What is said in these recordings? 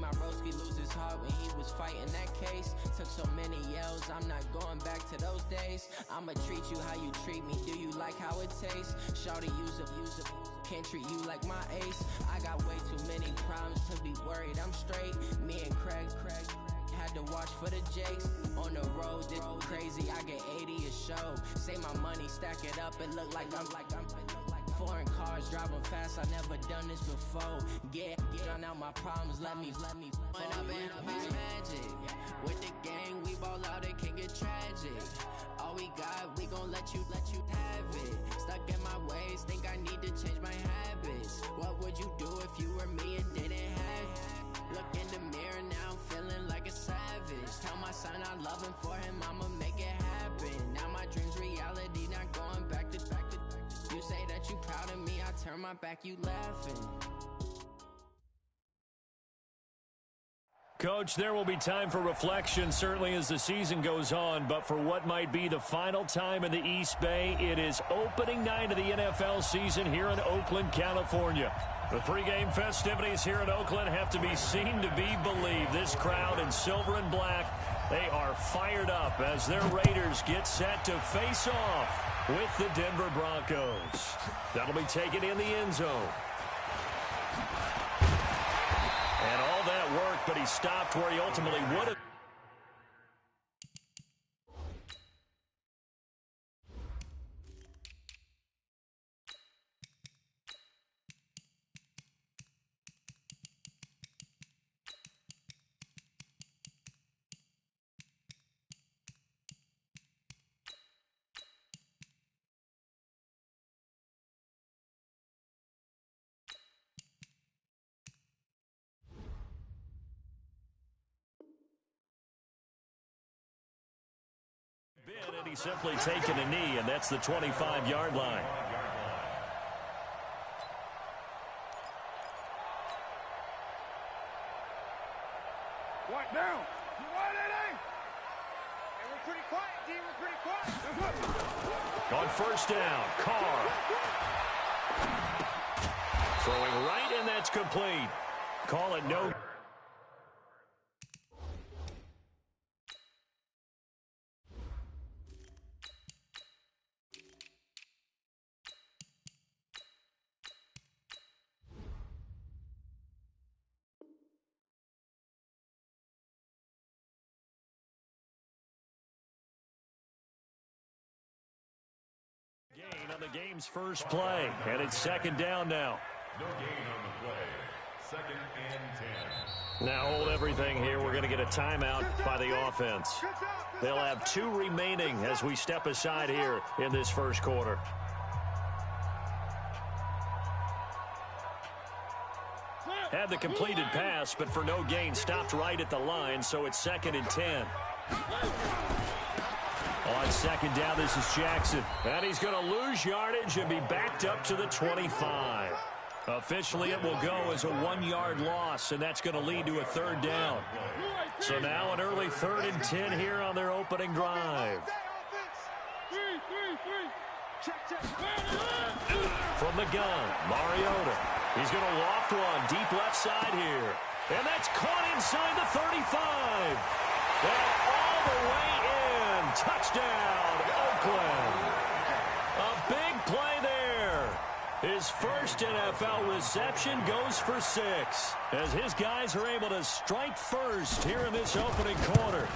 my broski lose his heart when he was fighting that case. Took so many L's, I'm not going back to those days. I'ma treat you how you treat me, do you like how it tastes? Shawty, use up, can't treat you like my ace. I got way too many problems to be worried, I'm straight. Me and Craig had to watch for the Jakes. On the road, this crazy, I get 80 a show. Say my money, stack it up, it look like I'm foreign cars, driving fast, I never done this before. Drown out my problems, let me When up and it's magic. With the gang, we ball out, it can get tragic. All we got, we gon' let you have it. Stuck in my ways, think I need to change my habits. What would you do if you were me and didn't have it? Look in the mirror, now I'm feeling like a savage. Tell my son I love him, for him I'ma make it happen. Now my dream's reality, not going back to. You say that you proud of me, I turn my back, you laughing. Coach, there will be time for reflection, certainly as the season goes on, but for what might be the final time in the East Bay, it is opening night of the NFL season here in Oakland, California. The pregame festivities here in Oakland have to be seen to be believed. This crowd in silver and black, they are fired up as their Raiders get set to face off with the Denver Broncos. That'll be taken in the end zone. And all that work, but he stopped where he ultimately would have. And he's simply taken a knee, and that's the 25-yard line. What down? You want it, eh? Hey, we're pretty quiet, D. We're pretty quiet. On first down, Carr. Throwing right, and that's complete. Call it no. Gain on the game's first play, and it's second down now. No gain on the play. Second and 10. Now hold everything here. We're going to get a timeout by the offense. They'll have 2 remaining as we step aside here in this first quarter. Had the completed pass, but for no gain, stopped right at the line, so it's second and 10. On second down, this is Jackson. And he's going to lose yardage and be backed up to the 25. Officially, it will go as a 1-yard loss, and that's going to lead to a third down. So now an early 3rd and 10 here on their opening drive. From the gun, Mariota. He's going to loft one deep left side here. And that's caught inside the 35. And all the way in. Touchdown, Oakland. A big play there. His first NFL reception goes for 6 as his guys are able to strike first here in this opening quarter.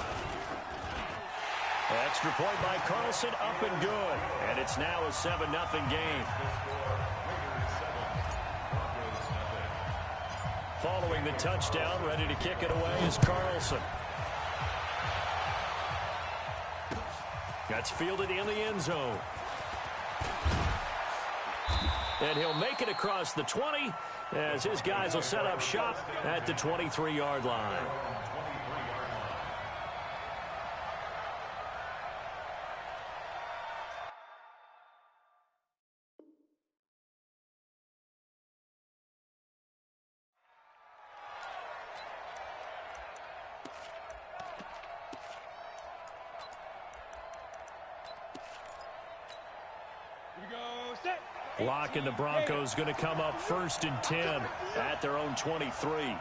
Extra point by Carlson, up and good. And it's now a 7-0 game. Following the touchdown, ready to kick it away is Carlson. That's fielded in the end zone. And he'll make it across the 20 as his guys will set up shop at the 23-yard line. Lock, and the Broncos going to come up 1st and 10 at their own 23.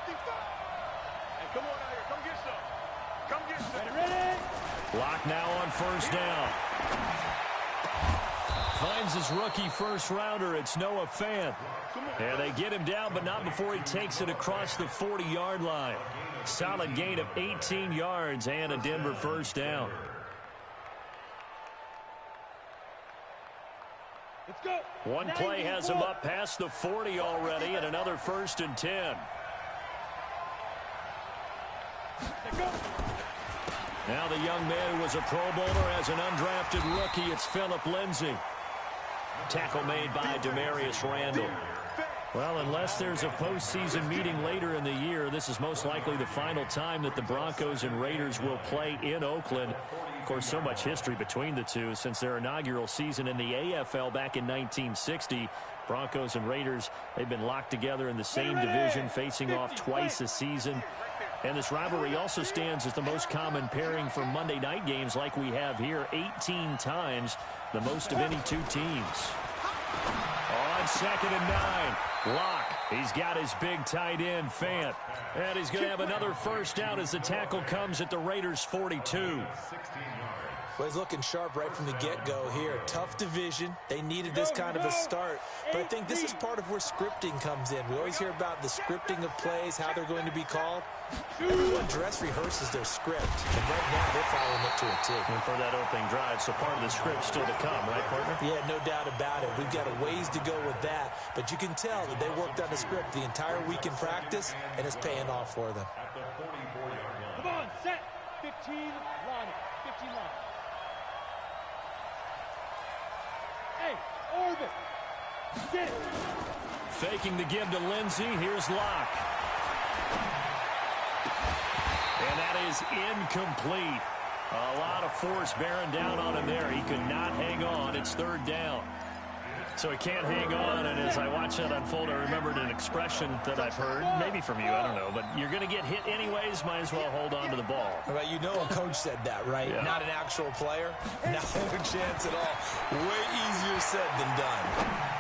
Hey, come on out here. Come get some. Come get some. Ready? Lock now on first down. Finds his rookie first-rounder. It's Noah Fant. And they get him down, but not before he takes it across the 40-yard line. Solid gain of 18 yards and a Denver first down. Let's go. One play has him up past the 40 already, and another 1st and 10. Let's go. Now the young man who was a Pro Bowler as an undrafted rookie, it's Phillip Lindsay. Tackle made by Demarius Randall. Well, unless there's a postseason meeting later in the year, this is most likely the final time that the Broncos and Raiders will play in Oakland. Of course, so much history between the two since their inaugural season in the AFL back in 1960. Broncos and Raiders, they've been locked together in the same division, facing off twice a season. And this rivalry also stands as the most common pairing for Monday night games like we have here, 18 times, the most of any two teams. On 2nd and 9, Locke. He's got his big tight end, Fant. And he's going to have another first down as the tackle comes at the Raiders' 42. Well, he's looking sharp right from the get-go here. Tough division. They needed this kind of a start. But I think this is part of where scripting comes in. We always hear about the scripting of plays, how they're going to be called. Everyone dress rehearses their script. And right now, they're following it to a T. And for that opening drive, so part of the script still to come, right, partner? Yeah, no doubt about it. We've got a ways to go with that. But you can tell that they worked on the script the entire week in practice, and it's paying off for them. Come on, set. 15 line. 15 line. Hey, orbit. Get it. Faking the give to Lindsay. Here's Locke. And that is incomplete. A lot of force bearing down on him there. He could not hang on. It's 3rd down. So he can't hang on, and as I watch that unfold, I remembered an expression that I've heard, maybe from you, I don't know, but you're going to get hit anyways, might as well hold on to the ball. Right, you know a coach said that, right? Yeah. Not an actual player. Not a chance at all. Way easier said than done.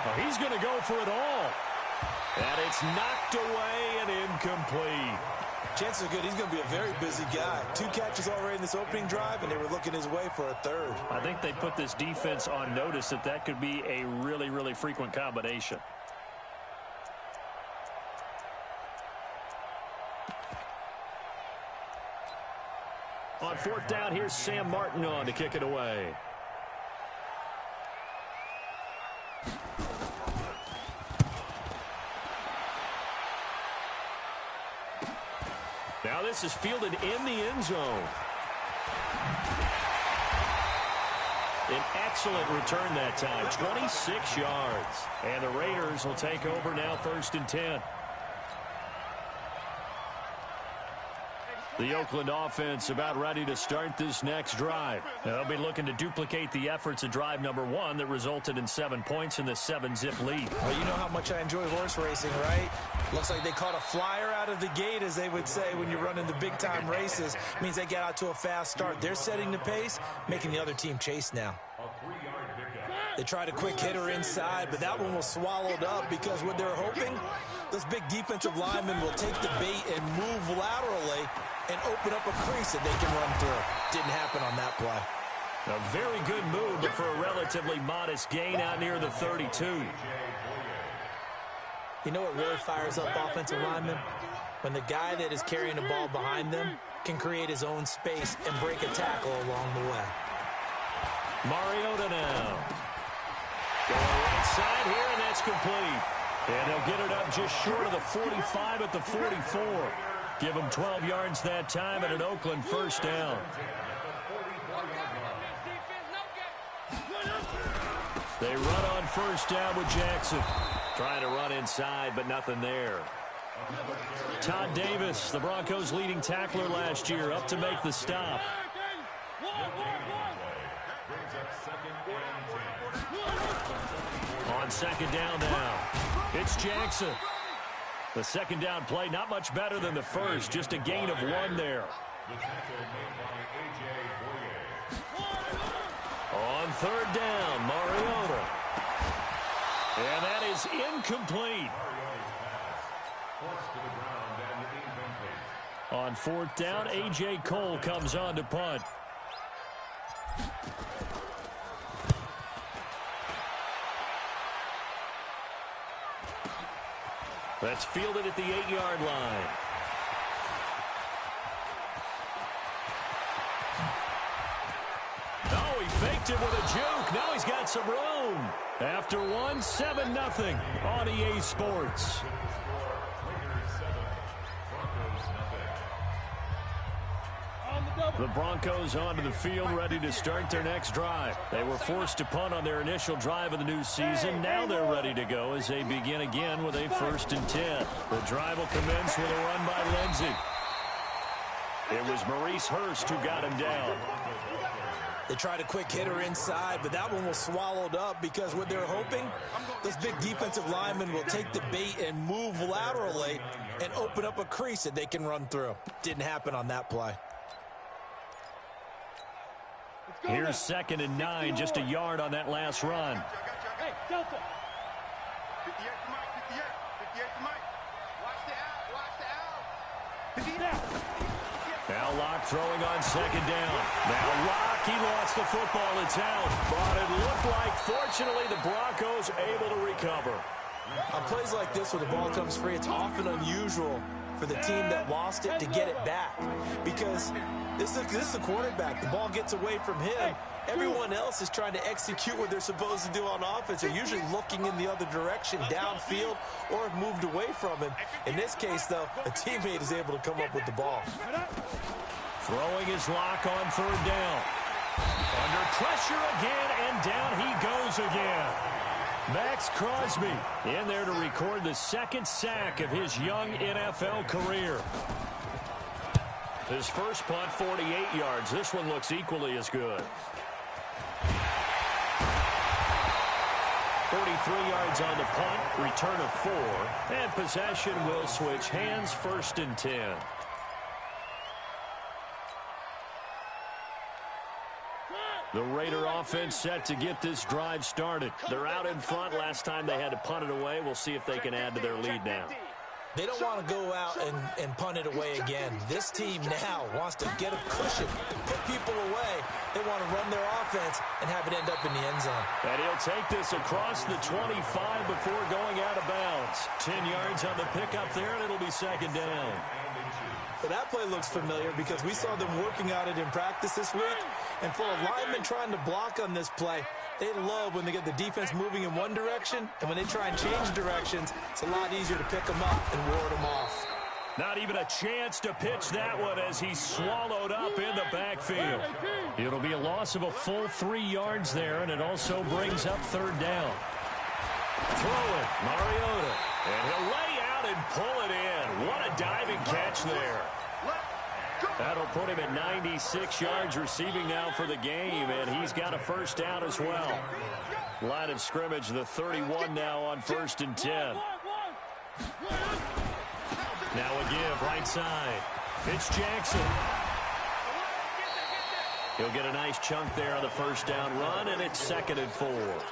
Well, he's going to go for it all. And it's knocked away and incomplete. Chances are good he's going to be a very busy guy. 2 catches already in this opening drive, and they were looking his way for a 3rd. I think they put this defense on notice that that could be a really, really frequent combination. On 4th down, here's Sam Martin on to kick it away. Now this is fielded in the end zone. An excellent return that time, 26 yards. And the Raiders will take over now 1st and 10. The Oakland offense about ready to start this next drive. They'll be looking to duplicate the efforts of drive number 1 that resulted in 7 points in the 7-zip lead. Well, you know how much I enjoy horse racing, right? Looks like they caught a flyer out of the gate, as they would say when you're running the big-time races. It means they get out to a fast start. They're setting the pace, making the other team chase now. They tried a quick hitter inside, but that one was swallowed up because what they're hoping, those big defensive linemen will take the bait and move laterally and open up a crease that they can run through. Didn't happen on that play. A very good move, but for a relatively modest gain out near the 32. You know what really fires up offensive linemen? When the guy that is carrying the ball behind them can create his own space and break a tackle along the way. Mariota now. Going right side here, and that's complete. And they'll get it up just short of the 45 at the 44. Give them 12 yards that time and an Oakland first down. They run on first down with Jackson. Trying to run inside, but nothing there. Todd Davis, the Broncos' leading tackler last year, up to make the stop. On 2nd down now, it's Jackson. The 2nd down play, not much better than the first, just a gain of 1 there. On 3rd down, Mariota. And that is incomplete. On 4th down, A.J. Cole comes on to punt. That's fielded at the 8-yard line. Oh, he faked it with a juke. Now he's got some room. After one, 7-0 on EA Sports. The Broncos onto the field, ready to start their next drive. They were forced to punt on their initial drive of the new season. Now they're ready to go as they begin again with a 1st and 10. The drive will commence with a run by Lindsey. It was Maurice Hurst who got him down. They tried a quick hitter inside, but that one was swallowed up because what they're hoping, those big defensive linemen will take the bait and move laterally and open up a crease that they can run through. Didn't happen on that play. Here's 2nd and 9, just a yard on that last run. Hey, Delta. 58 to Mike, 58 to Mike. Watch the out. Now Locke throwing on 2nd down. Now Locke, he lost the football. It's out. But it looked like, fortunately, the Broncos able to recover. On plays like this where the ball comes free, it's often unusual for the team that lost it to get it back. Because this is the quarterback. The ball gets away from him. Everyone else is trying to execute what they're supposed to do on offense. They're usually looking in the other direction, downfield, or have moved away from him. In this case, though, a teammate is able to come up with the ball. Throwing his Lock on 3rd down. Under pressure again, and down he goes again. Max Crosby in there to record the 2nd sack of his young NFL career. His first punt, 48 yards. This one looks equally as good. 43 yards on the punt, return of 4, and possession will switch hands, 1st and 10. The Raider offense set to get this drive started. They're out in front. Last time they had to punt it away. We'll see if they can add to their lead now. They don't want to go out and punt it away again. This team now wants to get a cushion, put people away. They want to run their offense and have it end up in the end zone. And he'll take this across the 25 before going out of bounds. 10 yards on the pickup there, and it'll be 2nd down. But that play looks familiar because we saw them working on it in practice this week. And for a lineman trying to block on this play, they love when they get the defense moving in one direction, and when they try and change directions, it's a lot easier to pick them up and ward them off. Not even a chance to pitch that one as he's swallowed up in the backfield. It'll be a loss of a full 3 yards there, and it also brings up 3rd down. Throw it, Mariota, and he'll lay out and pull it in. What a diving catch there. That'll put him at 96 yards receiving now for the game, and he's got a 1st down as well. Line of scrimmage, the 31 now on 1st and 10. Now a give, right side. It's Jackson. He'll get a nice chunk there on the 1st down run, and it's 2nd and 4.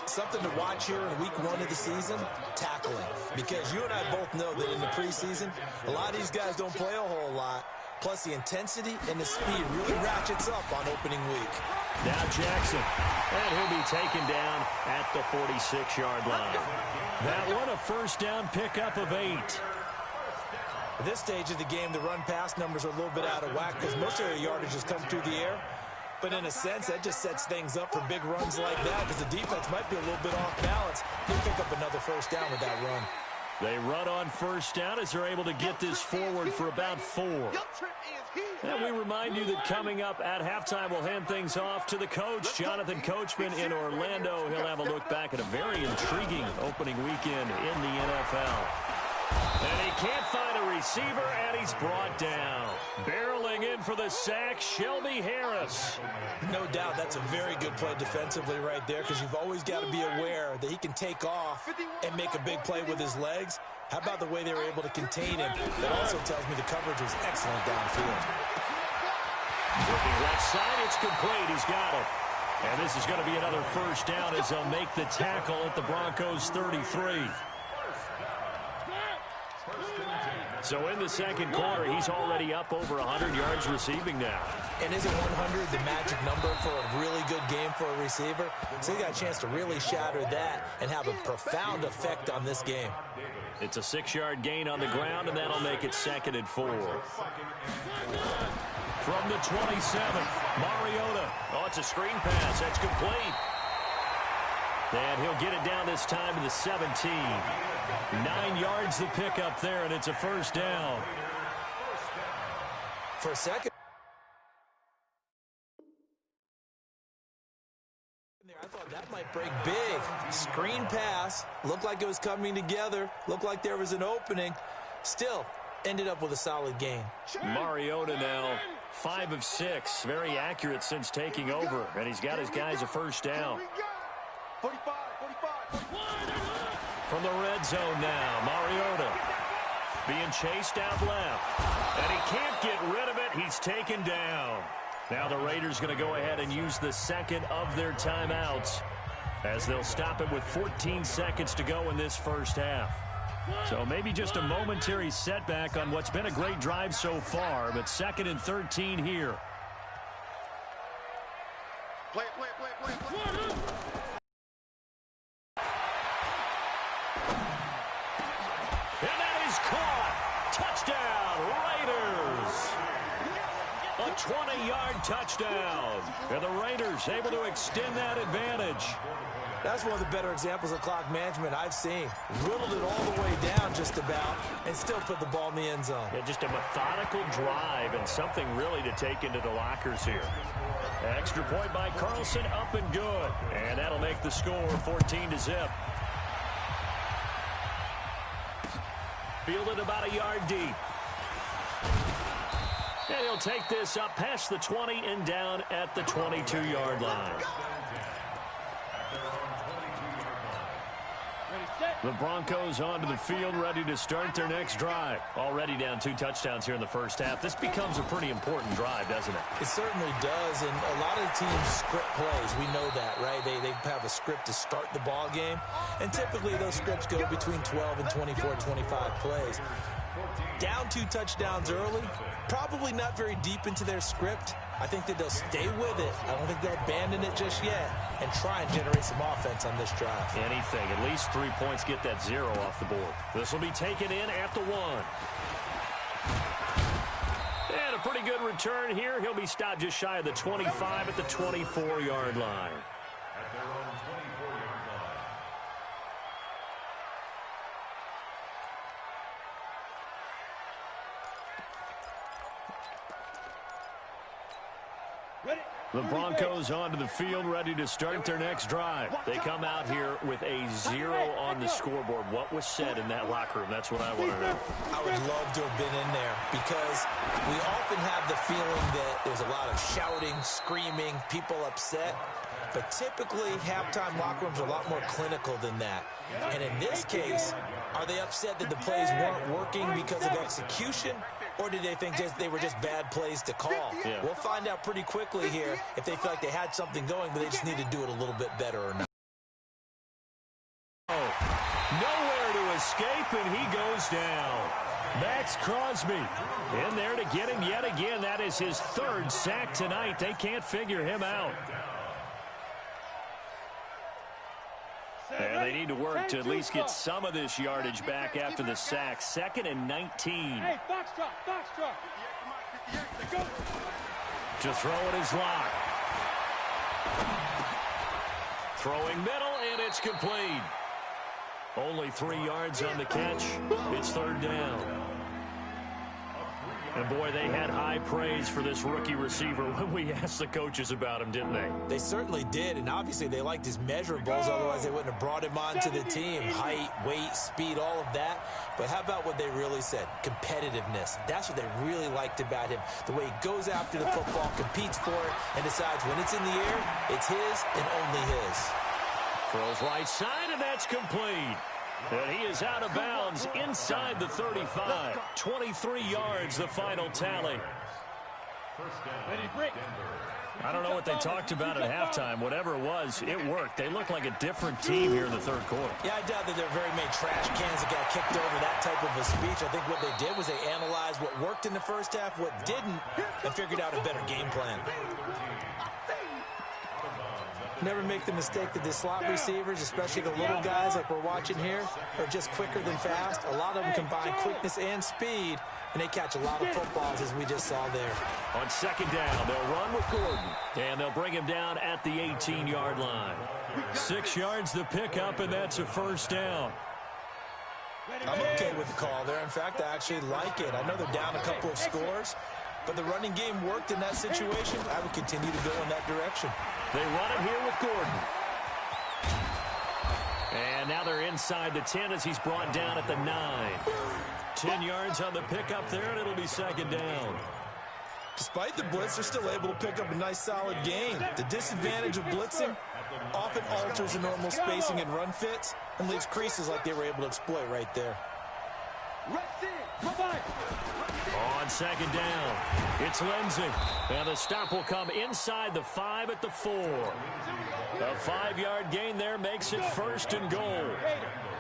Something to watch here in week 1 of the season, tackling. Because you and I both know that in the preseason, a lot of these guys don't play a whole lot. Plus, the intensity and the speed really ratchets up on opening week. Now Jackson, and he'll be taken down at the 46-yard line. That one, a 1st down pickup of 8. At this stage of the game, the run-pass numbers are a little bit out of whack because most of their yardage has come through the air. But in a sense, that just sets things up for big runs like that because the defense might be a little bit off balance. They'll pick up another 1st down with that run. They run on 1st down as they're able to get this forward for about 4. And we remind you that coming up at halftime, we'll hand things off to the coach, Jonathan Coachman in Orlando. He'll have a look back at a very intriguing opening weekend in the NFL. And he can't find a receiver, and he's brought down. Barreling in for the sack, Shelby Harris. No doubt that's a very good play defensively right there because you've always got to be aware that he can take off and make a big play with his legs. How about the way they were able to contain him? That also tells me the coverage was excellent downfield. Looking left side, it's complete. He's got it. And this is going to be another 1st down as they'll make the tackle at the Broncos 33. So in the second quarter, he's already up over 100 yards receiving now. And isn't 100 the magic number for a really good game for a receiver? So he got a chance to really shatter that and have a profound effect on this game. It's a 6-yard gain on the ground, and that'll make it 2nd and 4. From the 27, Mariota. Oh, it's a screen pass. That's complete. And he'll get it down this time to the 17. 9 yards to pick up there, and it's a first down. For a second, I thought that might break big. Screen pass. Looked like it was coming together. Looked like there was an opening. Still, ended up with a solid gain. Mariota now 5 of 6. Very accurate since taking over. And he's got his guys a first down. 45. From the red zone now, Mariota being chased out left. And he can't get rid of it. He's taken down. Now the Raiders going to go ahead and use the second of their timeouts as they'll stop it with 14 seconds to go in this first half. So maybe just a momentary setback on what's been a great drive so far, but 2nd and 13 here. Play. And that is caught. Touchdown, Raiders. A 20-yard touchdown. And the Raiders able to extend that advantage. That's one of the better examples of clock management I've seen. Riddled it all the way down just about and still put the ball in the end zone. Yeah, just a methodical drive and something really to take into the lockers here. Extra point by Carlson, up and good. And that'll make the score 14-0. Fielded about a yard deep. And he'll take this up past the 20 and down at the 22-yard line. The Broncos onto the field, ready to start their next drive. Already down 2 touchdowns here in the first half. This becomes a pretty important drive, doesn't it? It certainly does, and a lot of teams script plays. We know that, right? They have a script to start the ball game, and typically those scripts go between 12 and 24, 25 plays. Down 2 touchdowns early, probably not very deep into their script. I think that they'll stay with it. I don't think they'll abandon it just yet and try and generate some offense on this drive. Anything. At least 3 points, get that 0 off the board. This will be taken in at the 1. And a pretty good return here. He'll be stopped just shy of the 25 at the 24-yard line. At their own 24-yard line. The Broncos onto the field, ready to start their next drive. They come out here with a 0 on the scoreboard. What was said in that locker room? That's what I want to know. I would love to have been in there because we often have the feeling that there's a lot of shouting, screaming, people upset. But typically, halftime locker rooms are a lot more clinical than that. And in this case, are they upset that the plays weren't working because of execution? Or did they think they were just bad plays to call? Yeah. We'll find out pretty quickly here if they feel like they had something going, but they just need to do it a little bit better or not. Nowhere to escape, and he goes down. Max Crosby in there to get him yet again. That is his 3rd sack tonight. They can't figure him out. And they need to work to at least get some of this yardage back after the sack. 2nd and 19. Hey, box drop. To throw it is Locke. Throwing middle, and it's complete. Only 3 yards on the catch. It's 3rd down. And, boy, they had high praise for this rookie receiver when we asked the coaches about him, didn't they? They certainly did, and obviously they liked his measurables, otherwise they wouldn't have brought him onto the team. Height, weight, speed, all of that. But how about what they really said? Competitiveness. That's what they really liked about him. The way he goes after the football, competes for it, and decides when it's in the air, it's his and only his. Throws right side, and that's complete. And he is out of bounds inside the 35. 23 yards, the final tally. I don't know what they talked about at halftime. Whatever it was, it worked. They look like a different team here in the 3rd quarter. Yeah, I doubt that there are very many trash cans that got kicked over that type of a speech. I think what they did was they analyzed what worked in the first half, what didn't, and figured out a better game plan. Never make the mistake that the slot receivers, especially the little guys like we're watching here, are just quicker than fast. A lot of them combine quickness and speed, and they catch a lot of footballs, as we just saw there. On second down, they'll run with Gordon, and they'll bring him down at the 18-yard line. 6 yards the pickup, and that's a first down. I'm okay with the call there. In fact, I actually like it. I know they're down a couple of scores, but the running game worked in that situation. I would continue to go in that direction. They run it here with Gordon. And now they're inside the 10 as he's brought down at the 9. 10 yards on the pickup there, and it'll be second down. Despite the blitz, they're still able to pick up a nice, solid gain. The disadvantage of blitzing often alters the normal spacing and run fits and leaves creases like they were able to exploit right there. On second down, it's Lindsey. And the stop will come inside the 5 at the 4. A 5-yard gain there makes it first and goal.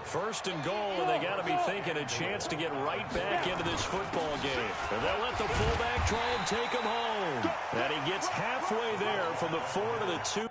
First and goal, and they got to be thinking a chance to get right back into this football game. And they'll let the fullback try and take him home. And he gets halfway there from the 4 to the 2.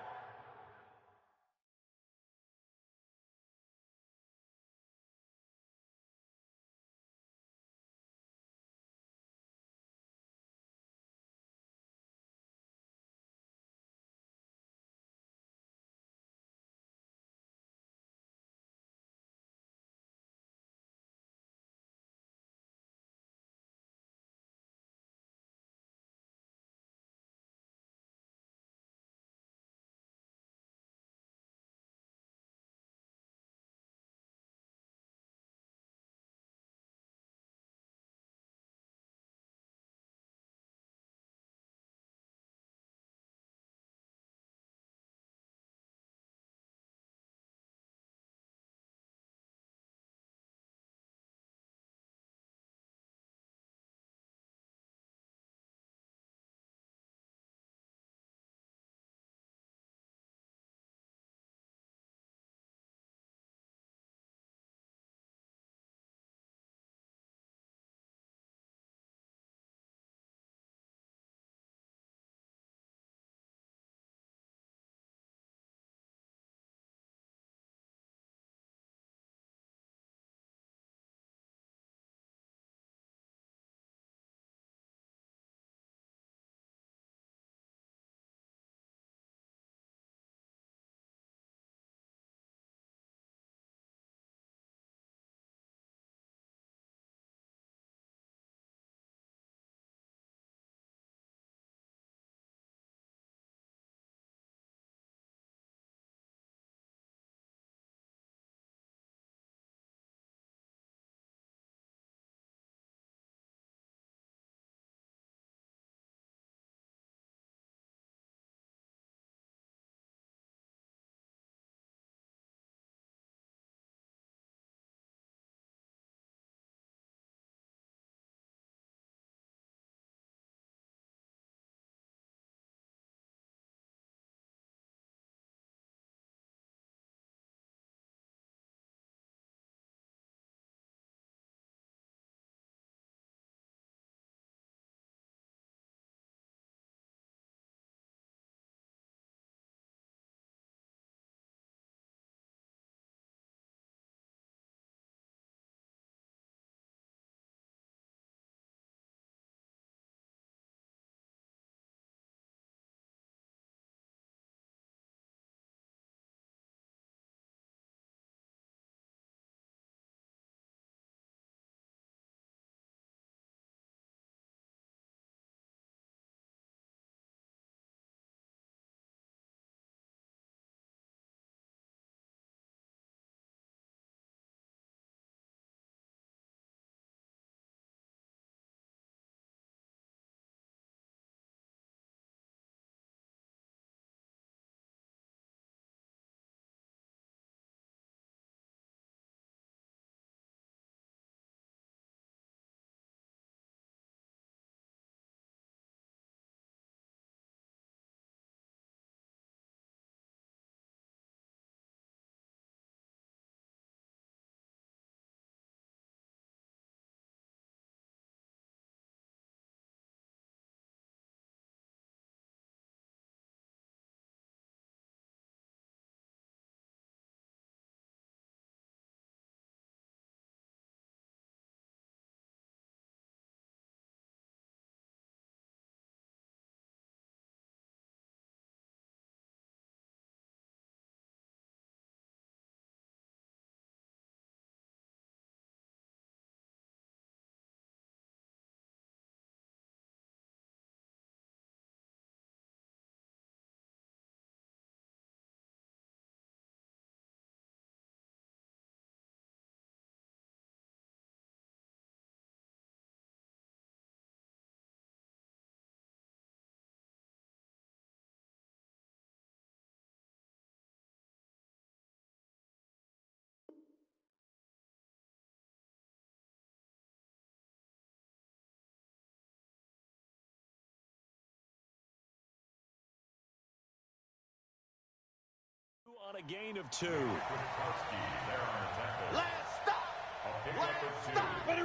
On a gain of 2.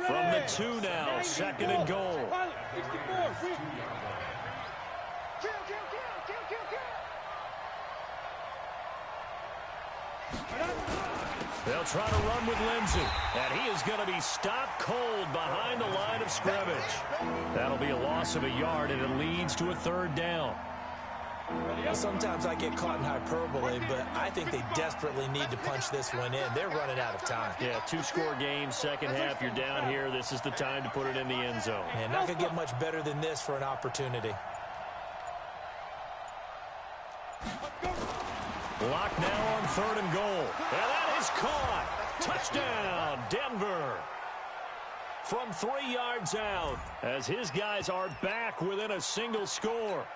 From the 2 now, 2nd and goal. They'll try to run with Lindsey, and he is going to be stopped cold behind the line of scrimmage. That'll be a loss of a yard, and it leads to a 3rd down. Sometimes I get caught in hyperbole, but I think they desperately need to punch this one in. They're running out of time. Yeah, 2-score game, second half, you're down here. This is the time to put it in the end zone. And not going to get much better than this for an opportunity. Block now on 3rd and goal. And that is caught. Touchdown, Denver. From 3 yards out, as his guys are back within a single score.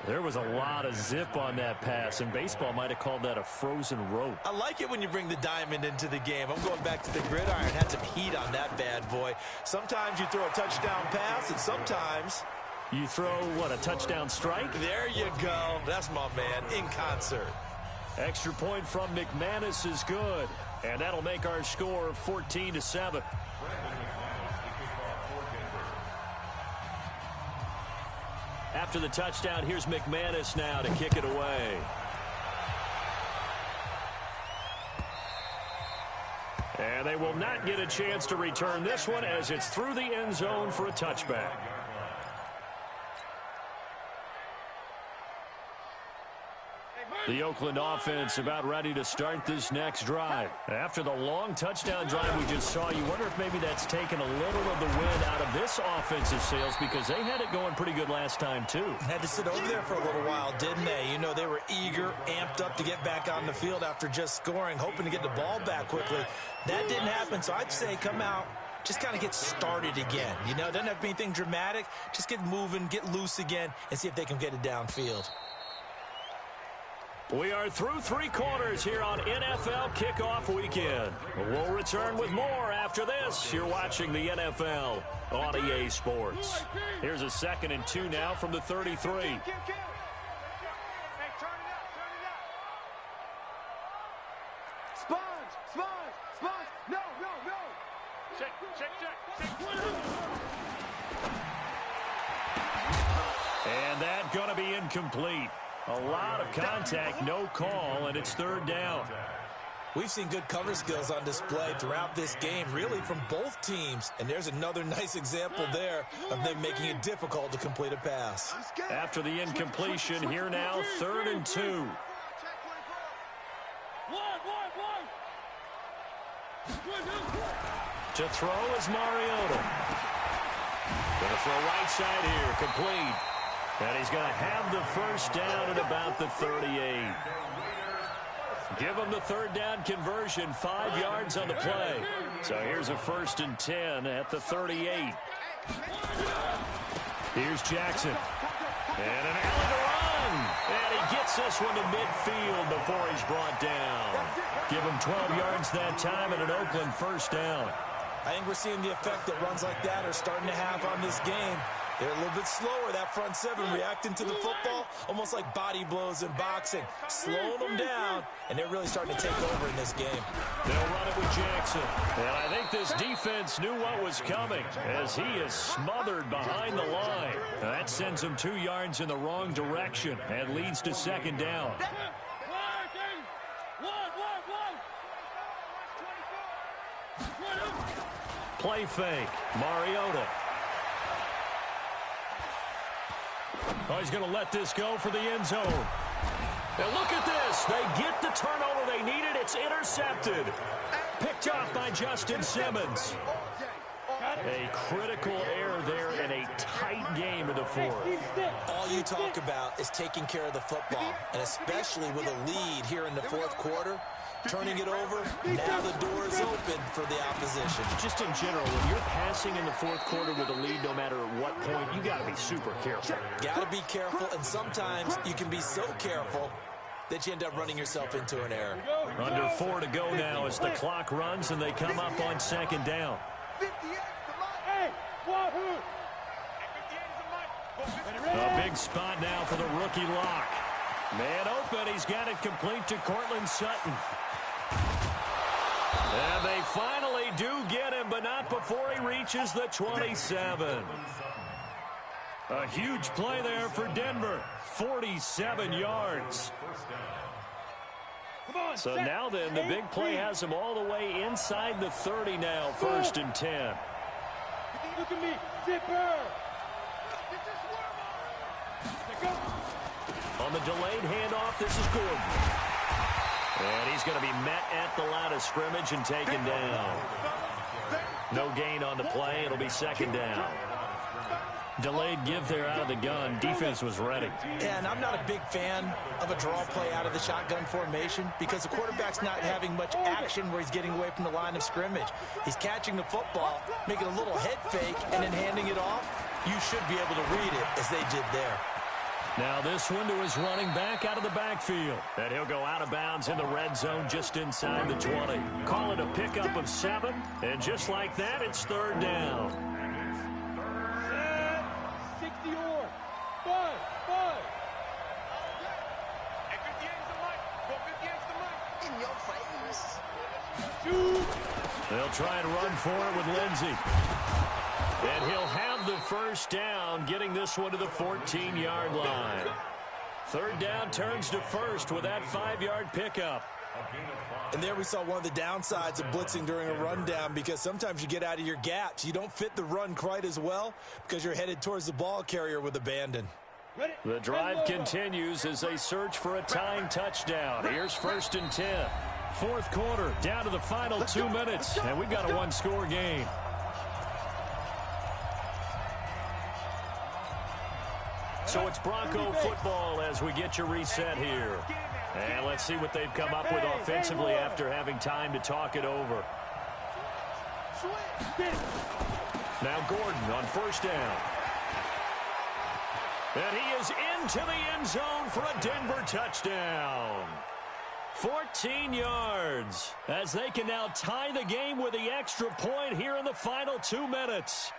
There was a lot of zip on that pass, and baseball might have called that a frozen rope. I like it when you bring the diamond into the game. I'm going back to the gridiron. Had some heat on that bad boy. Sometimes you throw a touchdown pass, and sometimes you throw, what, a touchdown strike? There you go. That's my man, in concert. Extra point from McManus is good, and that'll make our score 14-7. After the touchdown, here's McManus now to kick it away. And they will not get a chance to return this one as it's through the end zone for a touchback. The Oakland offense about ready to start this next drive. After the long touchdown drive we just saw, you wonder if maybe that's taken a little of the wind out of this offensive sails because they had it going pretty good last time too. Had to sit over there for a little while, didn't they? You know, they were eager, amped up to get back on the field after just scoring, hoping to get the ball back quickly. That didn't happen, so I'd say come out, just kind of get started again. You know, doesn't have to be anything dramatic. Just get moving, get loose again, and see if they can get it downfield. We are through 3 quarters here on NFL Kickoff Weekend. We'll return with more after this. You're watching the NFL on EA Sports. Here's a 2nd and 2 now from the 33. And that's going to be incomplete. A lot of contact, no call, and it's 3rd down. We've seen good cover skills on display throughout this game, really from both teams. And there's another nice example there of them making it difficult to complete a pass. After the incompletion, here now, 3rd and 2. To throw is Mariota. Going to throw right side here, complete. And he's going to have the 1st down at about the 38. Give him the 3rd down conversion, 5 yards on the play. So here's a 1st and 10 at the 38. Here's Jackson. And an alley to run. And he gets this one to midfield before he's brought down. Give him 12 yards that time and an Oakland 1st down. I think we're seeing the effect that runs like that are starting to have on this game. They're a little bit slower, that front 7, reacting to the football, almost like body blows in boxing, slowing them down, and they're really starting to take over in this game. They'll run it with Jackson. And I think this defense knew what was coming as he is smothered behind the line. Now that sends him 2 yards in the wrong direction and leads to 2nd down. Play fake, Mariota. Oh, he's going to let this go for the end zone. And look at this. They get the turnover they needed. It's intercepted. Picked off by Justin Simmons. A critical error there in a tight game in the 4th. All you talk about is taking care of the football, and especially with a lead here in the 4th quarter. Turning it over, now the door is open for the opposition. Just in general, when you're passing in the 4th quarter with a lead, no matter at what point, you got to be super careful. Got to be careful, and sometimes you can be so careful that you end up running yourself into an error. Under 4 to go now as the clock runs and they come up on 2nd down. A big spot now for the rookie lock. Man open. He's got it complete to Cortland Sutton. And they finally do get him, but not before he reaches the 27. A huge play there for Denver. 47 yards. So now then, the big play has him all the way inside the 30 now, 1st and 10. Look at me, zipper. On the delayed handoff, this is Gordon. And he's going to be met at the line of scrimmage and taken down. No gain on the play. It'll be 2nd down. Delayed give there out of the gun. Defense was ready. Yeah, and I'm not a big fan of a draw play out of the shotgun formation because the quarterback's not having much action where he's getting away from the line of scrimmage. He's catching the football, making a little head fake, and then handing it off. You should be able to read it as they did there. Now this one to his running back out of the backfield. And he'll go out of bounds in the red zone just inside the 20. Call it a pickup of 7. And just like that, it's 3rd down. 60 or 5. In your face. They'll try and run for it with Lindsey. And he'll have the 1st down, getting this one to the 14-yard line. 3rd down turns to 1st with that 5-yard pickup. And there we saw one of the downsides of blitzing during a rundown because sometimes you get out of your gaps. You don't fit the run quite as well because you're headed towards the ball carrier with abandon. The drive continues as they search for a tying touchdown. Here's 1st and 10. 4th quarter, down to the final 2 minutes, and we've got a 1-score game. So it's Bronco football as we get your reset here. And let's see what they've come up with offensively after having time to talk it over. Now Gordon on 1st down. And he is into the end zone for a Denver touchdown. 14 yards as they can now tie the game with the extra point here in the final 2 minutes.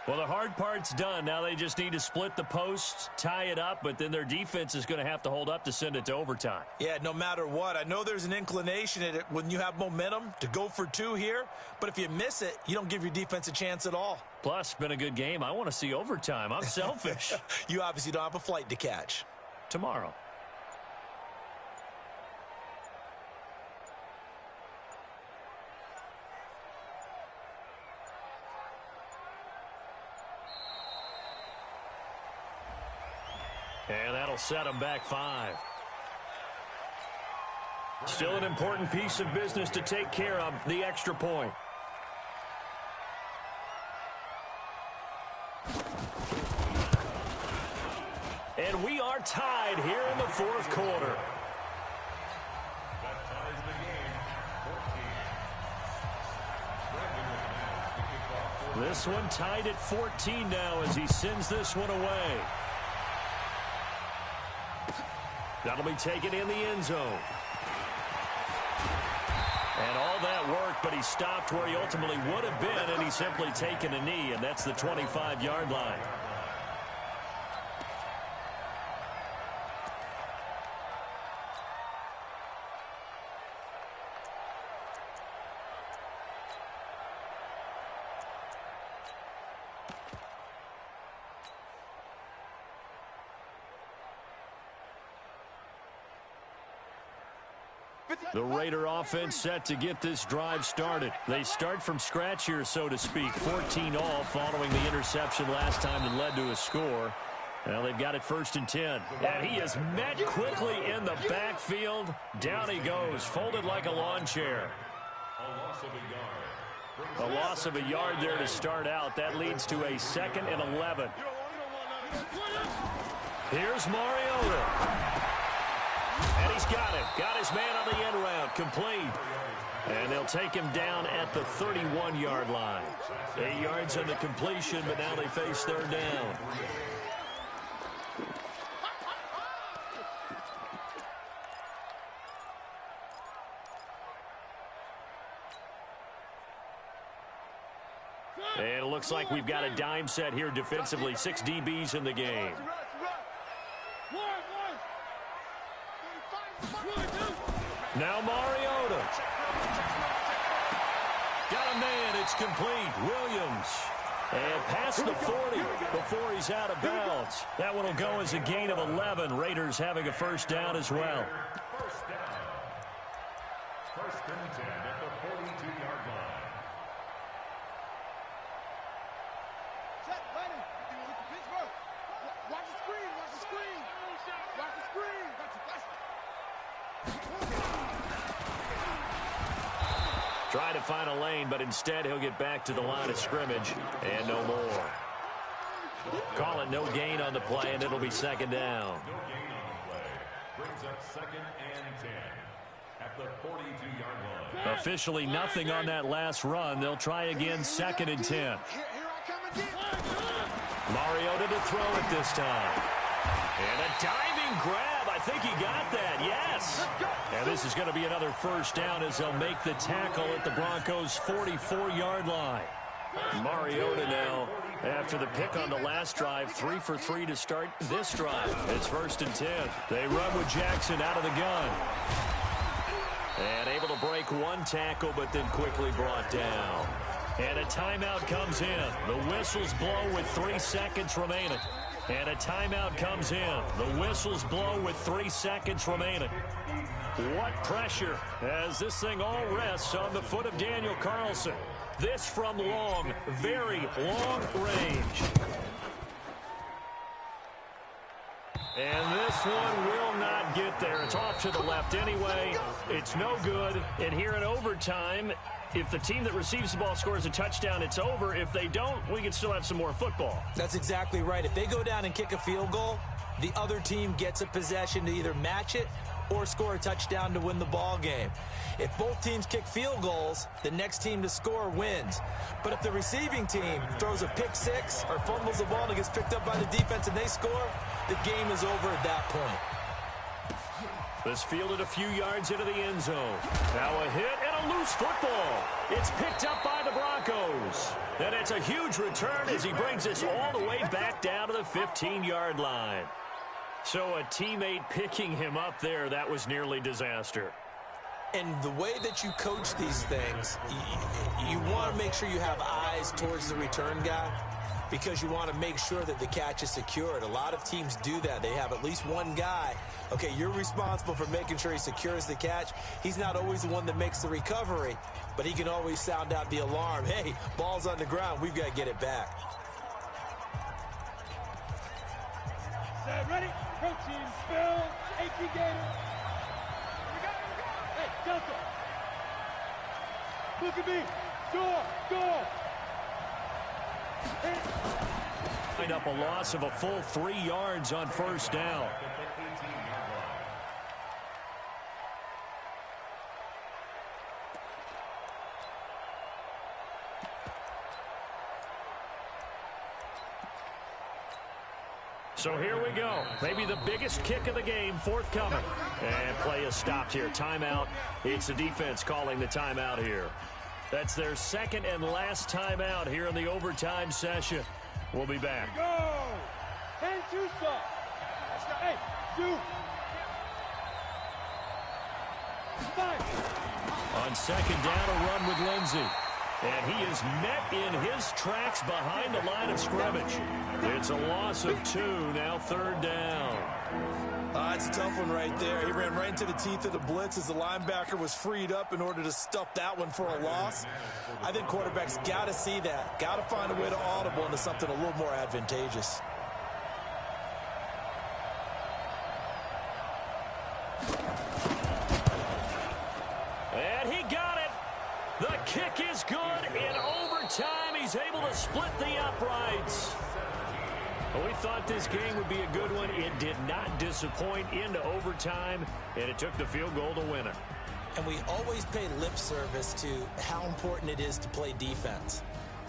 Well, the hard part's done. Now they just need to split the posts, tie it up, but then their defense is going to have to hold up to send it to overtime. Yeah, no matter what. I know there's an inclination in it when you have momentum to go for 2 here, but if you miss it, you don't give your defense a chance at all. Plus, been a good game. I want to see overtime. I'm selfish. You obviously don't have a flight to catch. Tomorrow. And that'll set them back 5. Still an important piece of business to take care of, the extra point. And we are tied here in the 4th quarter. This one tied at 14 now as he sends this one away. That'll be taken in the end zone. And all that work, but he stopped where he ultimately would have been, and he's simply taken a knee, and that's the 25-yard line. The Raider offense set to get this drive started. They start from scratch here, so to speak. 14 all following the interception last time that led to a score. Well, they've got it 1st and 10. And he is met quickly in the backfield. Down he goes, folded like a lawn chair. A loss of a yard there to start out. That leads to a 2nd and 11. Here's Mariota. And he's got him. Got his man on the end route. Complete. And they'll take him down at the 31-yard line. 8 yards on the completion, but now they face 3rd down. And it looks like we've got a dime set here defensively. 6 DBs in the game. Now Mariota. Got a man. It's complete. Williams. And past the 40 before he's out of bounds. That one will go as a gain of 11. Raiders having a first down as well. First down. First and 10 at the 42-yard line. Check, buddy. Pittsburgh. Watch the screen. Watch the screen. Watch the screen. Trying to find a lane, but instead he'll get back to the line of scrimmage and no more. Call it no gain on the play, and it'll be second down. No gain on the play. Brings up second and 10 at the 42-yard line. Officially nothing on that last run. They'll try again, second and 10. Here I come again. Mariota to throw it this time. And a diving grab. I think he got that, yes. And this is going to be another first down as they'll make the tackle at the Broncos' 44-yard line. Mariota now, after the pick on the last drive, 3 for 3 to start this drive. It's first and 10. They run with Jackson out of the gun. And able to break one tackle, but then quickly brought down. And a timeout comes in. The whistles blow with 3 seconds remaining. And a timeout comes in. The whistles blow with 3 seconds remaining. What pressure as this thing all rests on the foot of Daniel Carlson. This from long, very long range. And this one will not get there. It's off to the left anyway. It's no good. And here in overtime, if the team that receives the ball scores a touchdown, it's over. If they don't, we can still have some more football. That's exactly right. If they go down and kick a field goal, the other team gets a possession to either match it or score a touchdown to win the ball game. If both teams kick field goals, the next team to score wins. But if the receiving team throws a pick six or fumbles the ball and it gets picked up by the defense and they score, the game is over at that point. This fielded a few yards into the end zone. Now a hit and a loose football. It's picked up by the Broncos. And it's a huge return as he brings us all the way back down to the 15-yard line. So a teammate picking him up there, that was nearly disaster. And the way that you coach these things, you want to make sure you have eyes towards the return guy because you want to make sure that the catch is secured. A lot of teams do that. They have at least one guy. Okay, you're responsible for making sure he secures the catch. He's not always the one that makes the recovery, but he can always sound out the alarm. Hey, ball's on the ground. We've got to get it back. Set, ready? Protein, Bill, AP Gator. Hey, Delta. Look at me. Door. Find up a loss of a full 3 yards on first down. So here we go. Maybe the biggest kick of the game forthcoming. And play is stopped here. Timeout. It's the defense calling the timeout here. That's their second and last timeout here in the overtime session. We'll be back. Go. And two stop. Hey, two. Five. On second down, a run with Lindsey. And he is met in his tracks behind the line of scrimmage. It's a loss of 2, now third down. It's a tough one right there. He ran right into the teeth of the blitz as the linebacker was freed up in order to stuff that one for a loss. I think quarterbacks got to see that. Got to find a way to audible into something a little more advantageous. And he got it. The kick is good. In overtime, he's able to split the uprights. Well, we thought this game would be a good one. It did not disappoint into overtime, and it took the field goal to win it. And we always pay lip service to how important it is to play defense.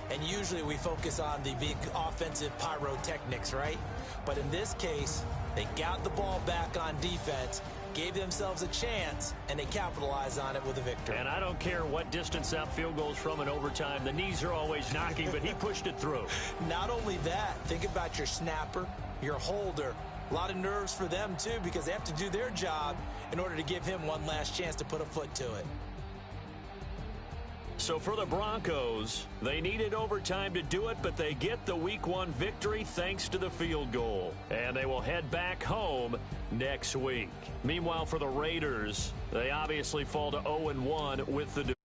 And usually we focus on the big offensive pyrotechnics, right? But in this case, they got the ball back on defense, gave themselves a chance, and they capitalized on it with a victory. And I don't care what distance that field goes from in overtime. The knees are always knocking, but he pushed it through. Not only that, think about your snapper, your holder, A lot of nerves for them, too, because they have to do their job in order to give him one last chance to put a foot to it. So for the Broncos, they needed overtime to do it, but they get the Week 1 victory thanks to the field goal. And they will head back home next week. Meanwhile, for the Raiders, they obviously fall to 0-1 with the